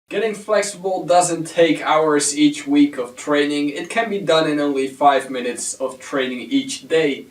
Getting flexible doesn't take hours each week of training. It can be done in only 5 minutes of training each day.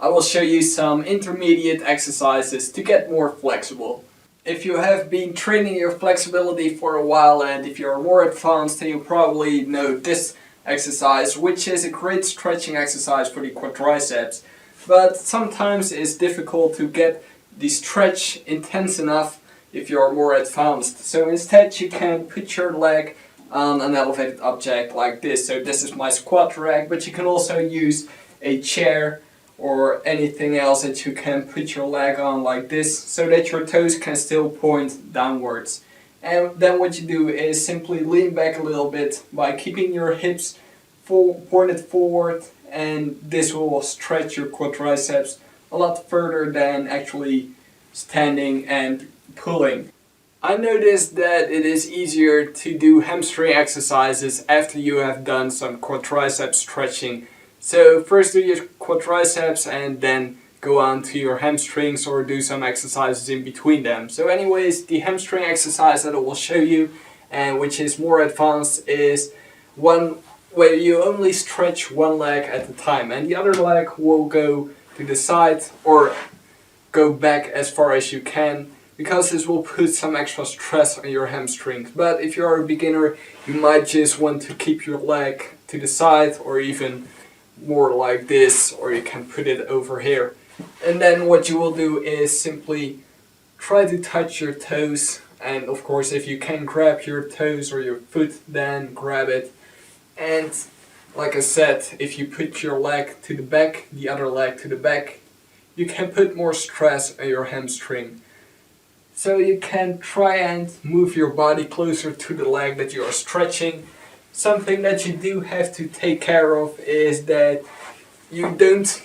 I will show you some intermediate exercises to get more flexible. If you have been training your flexibility for a while and if you're more advanced, then you probably know this exercise, which is a great stretching exercise for the quadriceps. But sometimes it's difficult to get the stretch intense enough if you're more advanced. So instead you can put your leg on an elevated object like this. So this is my squat rack, but you can also use a chair or anything else that you can put your leg on like this so that your toes can still point downwards. And then what you do is simply lean back a little bit by keeping your hips pointed forward, and this will stretch your quadriceps a lot further than actually standing and pulling. I noticed that it is easier to do hamstring exercises after you have done some quadriceps stretching. So first do your quadriceps and then go on to your hamstrings or do some exercises in between them. So anyways, the hamstring exercise that I will show you, and which is more advanced, is one where you only stretch one leg at a time and the other leg will go to the side or go back as far as you can, because this will put some extra stress on your hamstrings. But if you're a beginner, you might just want to keep your leg to the side or even more like this, or you can put it over here. And then what you will do is simply try to touch your toes, and of course if you can grab your toes or your foot, then grab it. And like I said, if you put your leg to the back, the other leg to the back, you can put more stress on your hamstring. So you can try and move your body closer to the leg that you are stretching. Something that you do have to take care of is that you don't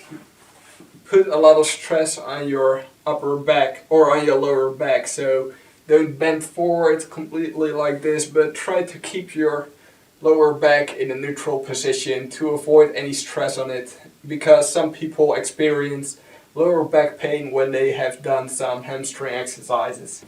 put a lot of stress on your upper back or on your lower back. So don't bend forward completely like this, but try to keep your lower back in a neutral position to avoid any stress on it, because some people experience lower back pain when they have done some hamstring exercises.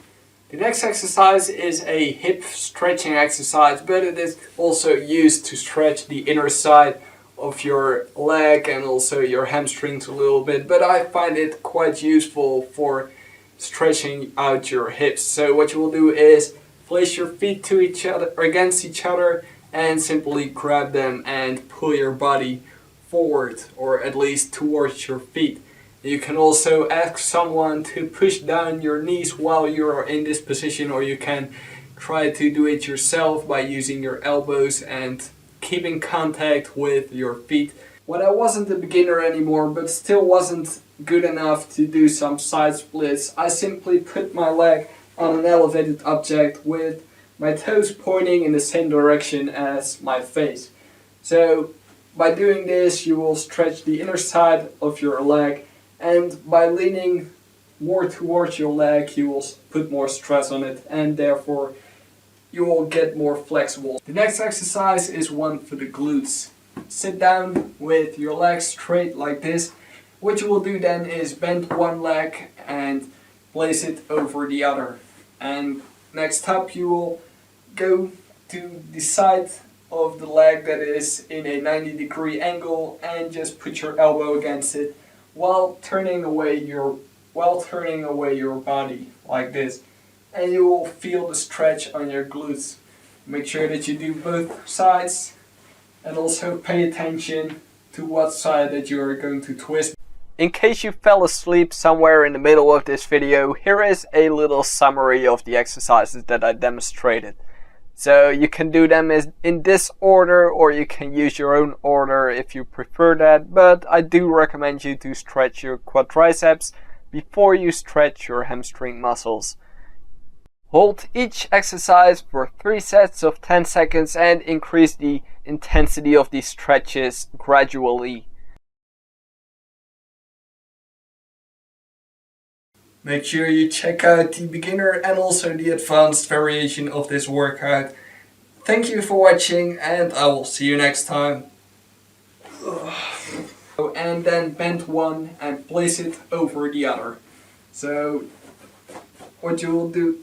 The next exercise is a hip stretching exercise, but it is also used to stretch the inner side of your leg and also your hamstrings a little bit, but I find it quite useful for stretching out your hips. So what you will do is place your feet to each other, against each other, and simply grab them and pull your body forward, or at least towards your feet. You can also ask someone to push down your knees while you are in this position, or you can try to do it yourself by using your elbows and keeping contact with your feet. When I wasn't a beginner anymore but still wasn't good enough to do some side splits, I simply put my leg on an elevated object with my toes pointing in the same direction as my face. So by doing this you will stretch the inner side of your leg, and by leaning more towards your leg you will put more stress on it, and therefore you will get more flexible. The next exercise is one for the glutes. Sit down with your legs straight like this. What you will do then is bend one leg and place it over the other. And next up you will go to the side of the leg that is in a 90-degree angle and just put your elbow against it while turning away your body like this, and you will feel the stretch on your glutes. Make sure that you do both sides and also pay attention to what side that you are going to twist. In case you fell asleep somewhere in the middle of this video, here is a little summary of the exercises that I demonstrated. So you can do them in this order, or you can use your own order if you prefer that, but I do recommend you to stretch your quadriceps before you stretch your hamstring muscles. Hold each exercise for 3 sets of 10 seconds and increase the intensity of these stretches gradually. Make sure you check out the beginner and also the advanced variation of this workout. Thank you for watching, and I will see you next time. And then bend one and place it over the other. So what you will do